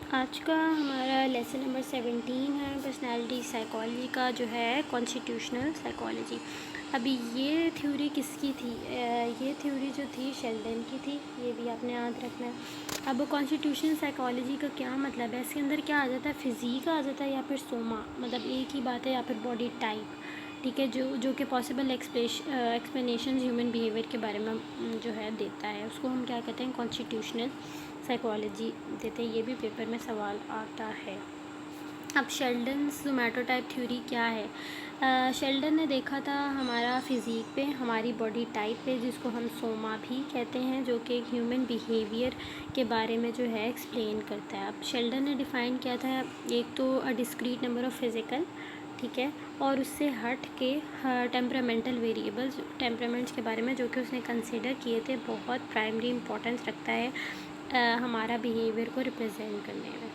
आज का हमारा लेसन नंबर 17 है पर्सनालिटी साइकोलॉजी का, जो है कॉन्स्टिट्यूशनल साइकोलॉजी। अभी ये थ्योरी किसकी थी? ये थ्योरी जो थी शेल्डन की थी, ये भी आपने याद रखना है। अब कॉन्स्टिट्यूशनल साइकोलॉजी का क्या मतलब है, इसके अंदर क्या आ जाता है, फिज़िक आ जाता है या फिर सोमा, मतलब एक ही बात है, या फिर बॉडी टाइप, ठीक है, जो कि पॉसिबल एक्सप्लेनेशन ह्यूमन बिहेवियर के बारे में जो है देता है, उसको हम क्या कहते हैं, कॉन्स्टिट्यूशनल साइकोलॉजी देते हैं। ये भी पेपर में सवाल आता है। अब शेल्डन्स जोमेटोटाइप थ्योरी क्या है? शेल्डन ने देखा था हमारा फिज़िक पे, हमारी बॉडी टाइप पे, जिसको हम सोमा भी कहते हैं, जो कि ह्यूमन बिहेवियर के बारे में जो है एक्सप्लेन करता है। अब शेल्डन ने डिफ़ाइन किया था एक तो डिस्क्रीट नंबर ऑफ़ फिज़िकल, ठीक है, और उससे हट के टेम्परामेंटल वेरिएबल्स, टेम्परामेंट्स के बारे में, जो कि उसने कंसिडर किए थे, बहुत प्राइमरी इम्पोर्टेंस रखता है हमारा बिहेवियर को रिप्रेजेंट करने में।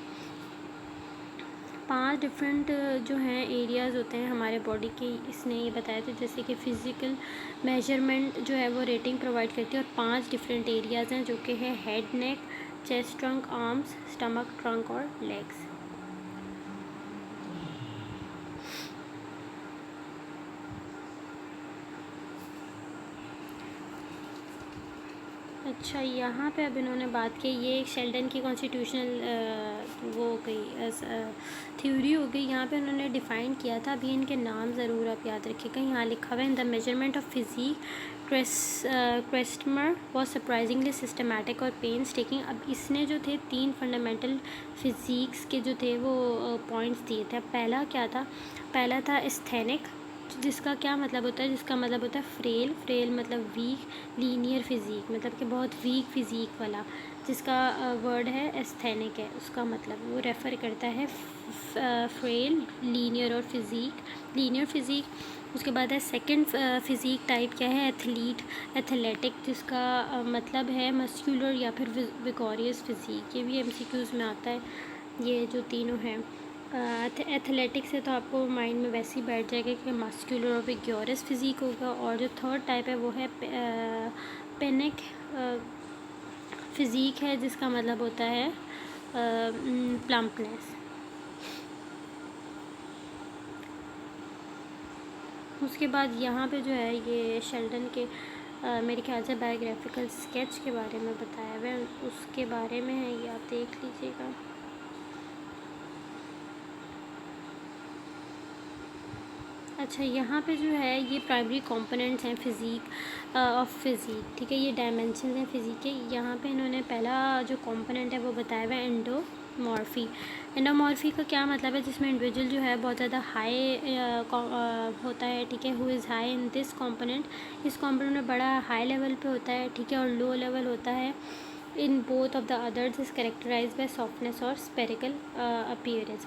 5 डिफरेंट जो हैं एरियाज़ होते हैं हमारे बॉडी के, इसने ये बताया था, जैसे कि फ़िज़िकल मेजरमेंट जो है वो रेटिंग प्रोवाइड करती है, और 5 डिफरेंट एरियाज़ हैं, जो कि है head, neck, chest, trunk, arms, stomach, trunk और लेग्स। अच्छा, यहाँ पे अब इन्होंने बात की, ये एक शेल्डन की कॉन्स्टिट्यूशनल वो हो गई थ्योरी हो गई। यहाँ पे उन्होंने डिफ़ाइन किया था, अभी इनके नाम ज़रूर आप याद रखिएगा। यहाँ लिखा हुआ है, in the measurement of physique Kretschmer was surprisingly systematic और पेन्स टेकिंग। अब इसने जो थे 3 फंडामेंटल फिज़िक्स के जो थे वो पॉइंट्स दिए थे। अब पहला क्या था? पहला था एस्थेनिक, जिसका क्या मतलब होता है, जिसका मतलब होता है फ्रेल मतलब वीक, लीनियर फिज़िक मतलब कि बहुत वीक फिज़िक वाला, जिसका वर्ड है एस्थेनिक है, उसका मतलब वो रेफ़र करता है फ्रेल, लीनियर और लीनियर फिज़िक। उसके बाद है सेकंड फिज़िक टाइप क्या है, एथलेटिक, जिसका मतलब है मस्कुलर या फिर विगोरियस फिज़िक। ये भी एमसीक्यूज़ में आता है, ये जो तीनों हैं। एथलेटिक से तो आपको माइंड में वैसे ही बैठ जाएगा कि मस्कुलर और विगोरस फिज़िक होगा। और जो थर्ड टाइप है वो है पेनिक फिज़िक है, जिसका मतलब होता है प्लम्पनेस। उसके बाद यहाँ पे जो है ये शेल्डन के मेरे ख्याल से बायोग्राफिकल स्केच के बारे में बताया हुआ है, उसके बारे में है, ये आप देख लीजिएगा। अच्छा, यहाँ पे जो है ये प्राइमरी कंपोनेंट्स हैं फिज़िक ऑफ फिज़िक, ठीक है, ये डायमेंशंस हैं फिज़िक के। यहाँ पे इन्होंने पहला जो कंपोनेंट है वो बताया हुआ है एंडोमॉर्फी। एंडोमॉर्फी का क्या मतलब है, जिसमें इंडिविजुअल जो है बहुत ज़्यादा हाई होता है, ठीक है, who is high in this component, इस कंपोनेंट में बड़ा हाई लेवल पे होता है, ठीक है, और लो लेवल होता है in both of the others, is characterise by softness और स्पेरिकल अपीयरेंस।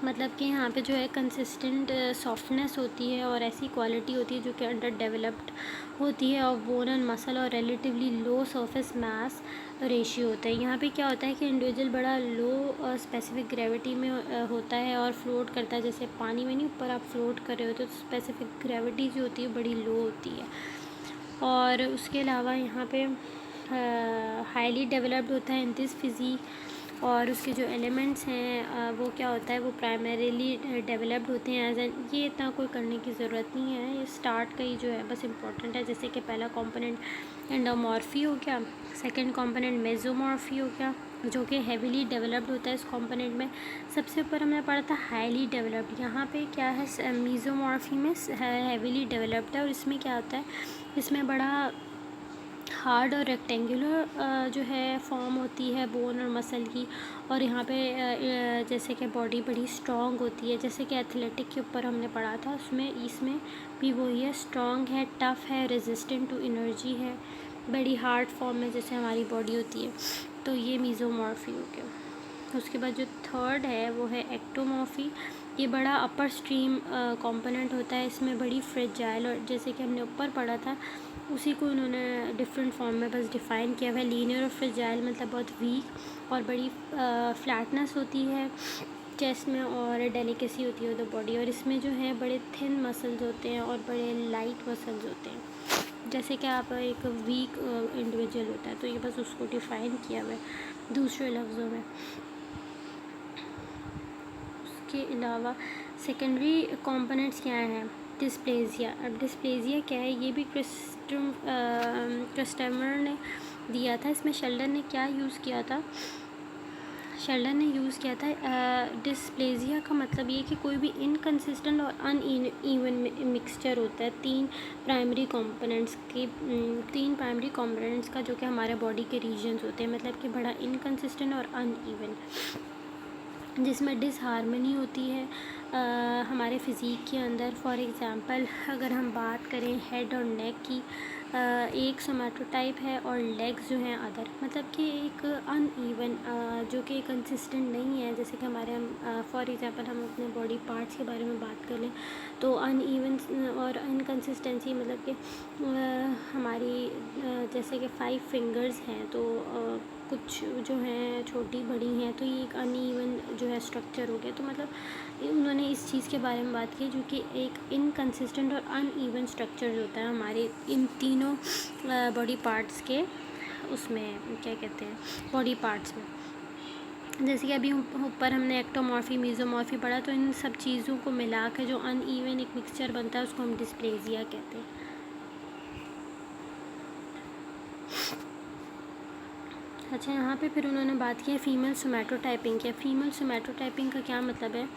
मतलब कि यहाँ पे जो है कंसिस्टेंट सॉफ्टनेस होती है, और ऐसी क्वालिटी होती है जो कि अंडर डेवलप्ड होती है, और बोन एंड मसल, और relatively low surface mass ratio होता है। यहाँ पे क्या होता है कि इंडिविजुअल बड़ा लो स्पेसिफिक ग्रेविटी में होता है और फ्लोट करता है, जैसे पानी में नहीं ऊपर आप फ्लोट कर रहे होते, तो स्पेसिफिक ग्रेविटी जो होती है बड़ी लो होती है। और उसके अलावा यहाँ पे हाईली डेवलप्ड होता है इन दिस फिज़िक, और उसके जो एलिमेंट्स हैं वो क्या होता है, वो प्राइमरीली डेवलप्ड होते हैं एज एन, ये इतना कोई करने की ज़रूरत नहीं है, ये स्टार्ट का ही जो है बस इम्पोर्टेंट है। जैसे कि पहला कंपोनेंट एंडोमॉर्फी हो गया, सेकंड कंपोनेंट मेसोमॉर्फी हो गया, जो कि हेवीली डेवलप्ड होता है इस कंपोनेंट में। सबसे ऊपर हमने पढ़ा था हाईली डेवलप्ड, यहाँ पे क्या है, मेसोमॉर्फी में हेवीली डेवलप्ड है, और इसमें क्या होता है, इसमें बड़ा हार्ड और रेक्टेंगुलर जो है फॉर्म होती है बोन और मसल की, और यहाँ पे जैसे कि बॉडी बड़ी स्ट्रॉन्ग होती है, जैसे कि एथलेटिक के ऊपर हमने पढ़ा था, उसमें इसमें भी वही है, स्ट्रॉन्ग है, टफ़ है, रेजिस्टेंट टू एनर्जी है, बड़ी हार्ड फॉर्म में जैसे हमारी बॉडी होती है। तो ये मेसोमॉर्फी हो गया। उसके बाद जो थर्ड है वो है एक्टोमॉर्फी, ये बड़ा अपर स्ट्रीम कंपोनेंट होता है, इसमें बड़ी फ्रेजाइल, और जैसे कि हमने ऊपर पढ़ा था उसी को इन्होंने डिफरेंट फॉर्म में बस डिफ़ाइन किया हुआ है। लीनियर और फ्रेजाइल मतलब बहुत वीक और बड़ी फ्लैटनेस होती है चेस्ट में, और डेलिकेसी होती है द बॉडी, और इसमें जो है बड़े थिन मसल्स होते हैं और बड़े लाइट मसल्स होते हैं, जैसे कि आप एक वीक इंडिविजुअल होता है, तो ये बस उसको डिफ़ाइन किया हुआ है दूसरे लफ्ज़ों में। उसके अलावा सेकेंडरी कंपोनेंट्स क्या हैं? डिस्प्लेजिया। अब डिस्प्लेजिया क्या है, ये भी क्रिस्टमर ने दिया था। इसमें शेल्डन ने क्या यूज़ किया था? शेल्डन ने यूज़ किया था डिस्प्लेजिया का मतलब ये कि कोई भी इनकंसिस्टेंट और अनइवन मिक्सचर होता है तीन प्राइमरी कंपोनेंट्स का, जो कि हमारे बॉडी के रीजन्स होते हैं, मतलब कि बड़ा इनकंसिस्टेंट और अनइवन, जिसमें डिसहार्मनी होती है हमारे फ़िज़ीक के अंदर। फॉर एग्ज़ाम्पल अगर हम बात करें हेड और नेक की, एक सोमैटोटाइप है और लेग्स जो हैं अदर, मतलब कि एक अनइवन जो कि कंसिस्टेंट नहीं है। जैसे कि हमारे हम फॉर एग्ज़ाम्पल हम अपने बॉडी पार्ट्स के बारे में बात कर लें तो अनइवन और इनकंसिस्टेंसी, मतलब कि हमारी जैसे कि 5 फिंगर्स हैं तो कुछ जो हैं छोटी बड़ी हैं, तो ये एक अनइवन जो है स्ट्रक्चर हो गया। तो मतलब उन्होंने इस चीज़ के बारे में बात की जो कि एक इनकंसिस्टेंट और अनइवन स्ट्रक्चर होता है हमारे इन तीनों बॉडी पार्ट्स के, उसमें क्या कहते हैं, बॉडी पार्ट्स में। जैसे कि अभी ऊपर हमने एक्टोमॉर्फी मीज़ोमॉर्फी पढ़ा, तो इन सब चीज़ों को मिला के जो अनइवन एक मिक्सचर बनता है उसको हम डिस्प्लेजिया कहते हैं। अच्छा, यहाँ पे फिर उन्होंने बात की है फ़ीमेल सोमैटोटाइपिंग की। फ़ीमेल सोमैटोटाइपिंग का क्या मतलब है?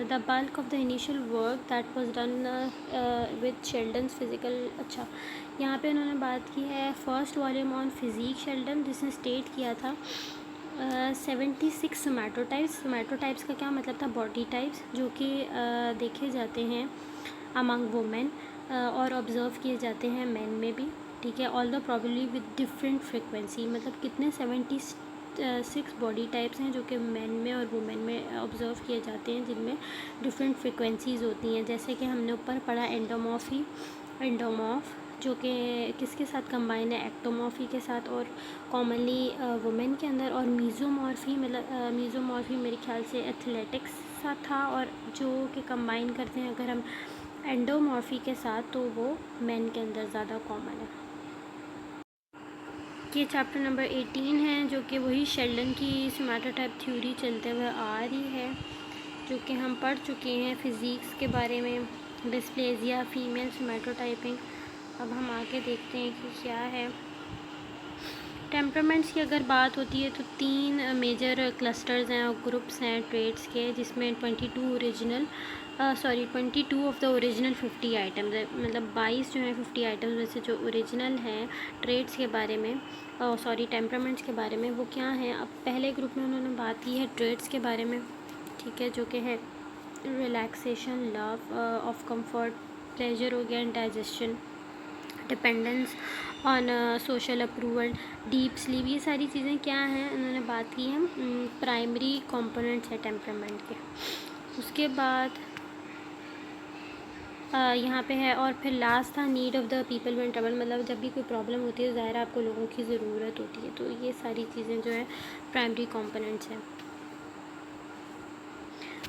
The bulk of the initial work that was done with Sheldon's physical. अच्छा, यहाँ पे उन्होंने बात की है first volume on physique Sheldon, जिसने स्टेट किया था 76 सोमैटोटाइप्स। सोमैटोटाइप्स का क्या मतलब था? बॉडी टाइप्स जो कि देखे जाते हैं अमंग वुमेन और ऑब्ज़र्व किए जाते हैं मेन में भी, ठीक है। All the probably with different frequency, मतलब कितने 76 बॉडी टाइप्स हैं जो कि मेन में और वुमेन में ऑब्ज़र्व किए जाते हैं, जिनमें डिफरेंट फ्रिक्वेंसीज़ होती हैं। जैसे कि हमने ऊपर पढ़ा एंडोमॉर्फ जो कि किसके साथ कंबाइन है? एक्टोमॉर्फी के साथ और कॉमनली वुमेन के अंदर। और मीज़ोमॉर्फी मतलब मीज़ोमॉर्फी मेरे ख्याल से एथलेटिक्स साथ था, और जो कि कंबाइन करते हैं अगर हम एंडोमॉर्फी के साथ, तो वो मेन के अंदर ज़्यादा कॉमन है। ये चैप्टर नंबर 18 है, जो कि वही शेल्डन की सोमैटोटाइप थ्योरी चलते हुए आ रही है, जो कि हम पढ़ चुके हैं फिज़िक्स के बारे में, डिस्प्लेजिया, फीमेल सोमैटोटाइपिंग। अब हम आगे देखते हैं कि क्या है। टेम्परामेंट्स की अगर बात होती है तो 3 मेजर क्लस्टर्स हैं और ग्रुप्स हैं ट्रेड्स के, जिसमें 22 ऑफ द ओरिजिनल 50 आइटम्स है, मतलब 22 जो हैं 50 आइटम्स में से जो ओरिजिनल हैं ट्रेड्स के बारे में, टेम्परामेंट्स के बारे में, वो क्या हैं। अब पहले ग्रुप में उन्होंने बात की है ट्रेड्स के बारे में, ठीक है, जो कि है relaxation, love of comfort, pleasure हो गया, digestion, dependence on social approval, deep sleep. ये सारी चीज़ें क्या हैं उन्होंने बात की हैं, प्राइमरी कंपोनेंट्स है टेम्परामेंट के। उसके बाद यहाँ पे है, और फिर लास्ट था need of the people when trouble, मतलब जब भी कोई प्रॉब्लम होती है ज़ाहिर आपको लोगों की ज़रूरत होती है। तो ये सारी चीज़ें जो है प्राइमरी कंपोनेंट्स हैं।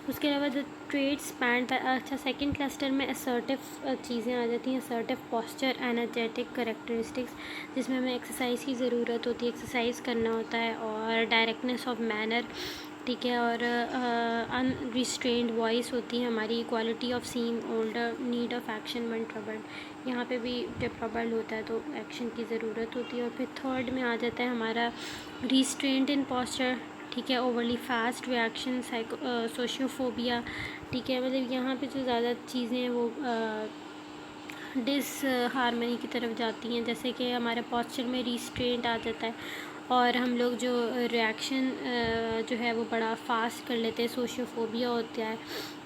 उसके अलावा द ट्रेड स्पैन, अच्छा सेकंड क्लस्टर में असर्टिव चीज़ें आ जाती हैं, असर्टिव पोस्चर, एनर्जेटिक करेक्टरिस्टिक्स, जिसमें हमें एक्सरसाइज की ज़रूरत होती है, एक्सरसाइज करना होता है, और डायरेक्टनेस ऑफ मैनर, ठीक है, और अनरिस्ट्रेंड वॉइस होती है हमारी, quality of seeing older, need of action when troubled, यहाँ पे भी जब ट्रबल्ड होता है तो एक्शन की ज़रूरत होती है। और फिर थर्ड में आ जाता है हमारा रिस्ट्रेंट इन पोस्चर, ठीक है, ओवरली फास्ट रिएक्शन, सोशियोफोबिया, ठीक है, मतलब यहाँ पे जो ज़्यादा चीज़ें हैं वो डिसहार्मनी की तरफ जाती हैं, जैसे कि हमारे पोस्चर में रिस्ट्रेंट आ जाता है और हम लोग जो रिएक्शन जो है वो बड़ा फास्ट कर लेते हैं, सोशियोफोबिया होता है,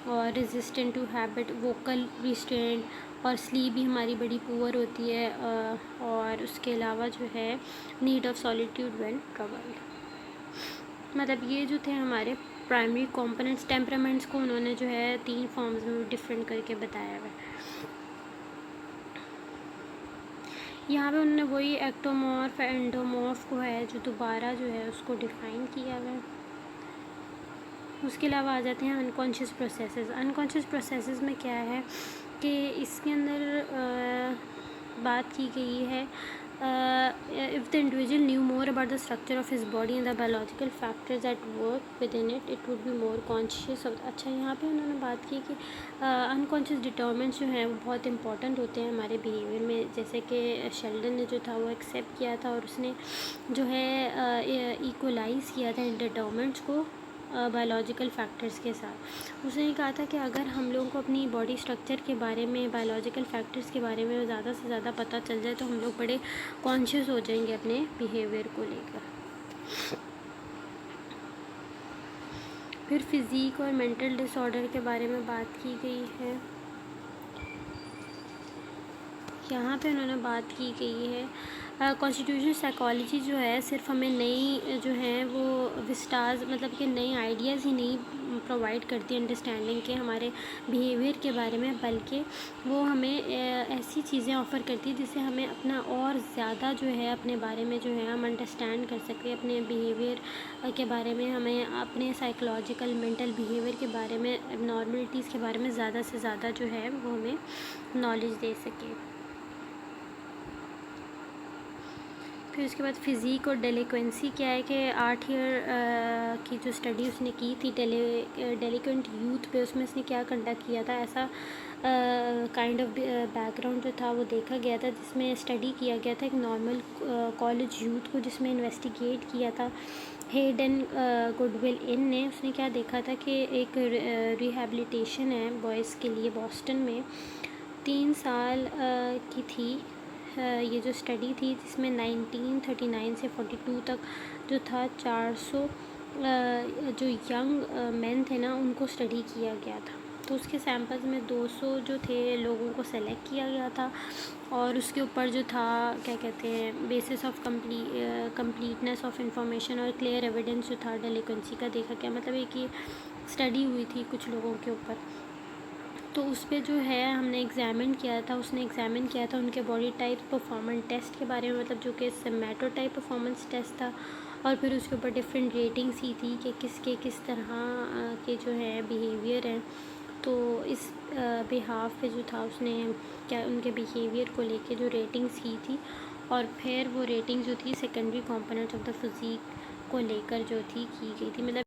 और resistant to habit, vocal restraint, और स्लीप भी हमारी बड़ी पुअर होती है, और उसके अलावा जो है need of solitude when troubled. मतलब ये जो थे हमारे प्राइमरी कंपोनेंट्स, टेम्परामेंट्स को उन्होंने जो है 3 फॉर्म्स में डिफरेंट करके बताया हुआ है। यहाँ पे उन्होंने वही एक्टोमॉर्फ एंडोमॉर्फ को है जो दोबारा जो है उसको डिफ़ाइन किया हुआ है। उसके अलावा आ जाते हैं अनकॉन्शियस प्रोसेसेस। अनकॉन्शियस प्रोसेसेस में क्या है कि इसके अंदर बात की गई है if the individual knew more about the structure of his body and the biological factors at work within it, it would be more conscious of। अच्छा, यहाँ पे उन्होंने बात की कि अनकॉन्शियस डिटर्मिनेंट्स जो हैं वो बहुत इंपॉर्टेंट होते हैं हमारे बिहेवियर में। जैसे कि शेल्डन ने जो था वो एक्सेप्ट किया था और उसने जो है इक्वलाइज़ किया था इन डिटर्मिनेंट्स को बायोलॉजिकल फैक्टर्स के साथ। उसने कहा था कि अगर हम लोगों को अपनी बॉडी स्ट्रक्चर के बारे में, बायोलॉजिकल फैक्टर्स के बारे में ज़्यादा से ज़्यादा पता चल जाए तो हम लोग बड़े कॉन्शियस हो जाएंगे अपने बिहेवियर को लेकर। फिर फिज़िक और मेंटल डिसऑर्डर के बारे में बात की गई है। यहाँ पे उन्होंने बात की गई है कॉन्स्टिट्यूशनल साइकोलॉजी जो है सिर्फ हमें नई जो है वो विस्टार्स मतलब कि नई आइडियाज़ ही नहीं प्रोवाइड करती अंडरस्टैंडिंग के हमारे बिहेवियर के बारे में, बल्कि वो हमें ऐसी चीज़ें ऑफ़र करती है जिससे हमें अपना और ज़्यादा जो है अपने बारे में जो है हम अंडरस्टैंड कर सकें, अपने बिहेवियर के बारे में, हमें अपने साइकोलॉजिकल मेंटल बिहेवियर के बारे में, एबनॉर्मलिटीज़ के बारे में ज़्यादा से ज़्यादा जो है वो हमें नॉलेज दे सके। फिर उसके बाद फ़िज़िक और डेलिक्वेंसी क्या है कि 8 ईयर की जो स्टडी उसने की थी डेलिक्वेंट यूथ पे, उसमें उसने क्या कंडक्ट किया था, ऐसा काइंड ऑफ बैकग्राउंड जो था वो देखा गया था जिसमें स्टडी किया गया था एक नॉर्मल कॉलेज यूथ को, जिसमें इन्वेस्टिगेट किया था हेडन गुडविल इन ने। उसने क्या देखा था कि एक रिहैबिलिटेशन है बॉयज़ के लिए बॉस्टन में, 3 साल की थी ये जो स्टडी थी, जिसमें 1939 से 42 तक जो था 400 जो यंग मेन थे ना उनको स्टडी किया गया था। तो उसके सैंपल्स में 200 जो थे लोगों को सेलेक्ट किया गया था और उसके ऊपर जो था क्या कहते हैं basis of completeness of information और क्लियर एविडेंस जो था डेलिक्वेंसी का देखा गया। मतलब एक ये स्टडी हुई थी कुछ लोगों के ऊपर, तो उस पर जो है हमने एग्ज़ामिन किया था, उसने एग्ज़ामिन किया था उनके बॉडी टाइप परफॉर्मेंस टेस्ट के बारे में, मतलब जो कि सोमैटो टाइप परफॉर्मेंस टेस्ट था, और फिर उसके ऊपर डिफरेंट रेटिंग्स ही थी कि किसके किस तरह के जो है बिहेवियर हैं। तो इस बिहाफ पे जो था उसने क्या उनके बिहेवियर को लेके जो रेटिंग्स की थी, और फिर वो रेटिंग जो थी secondary components of the physique को लेकर जो थी की गई थी। मतलब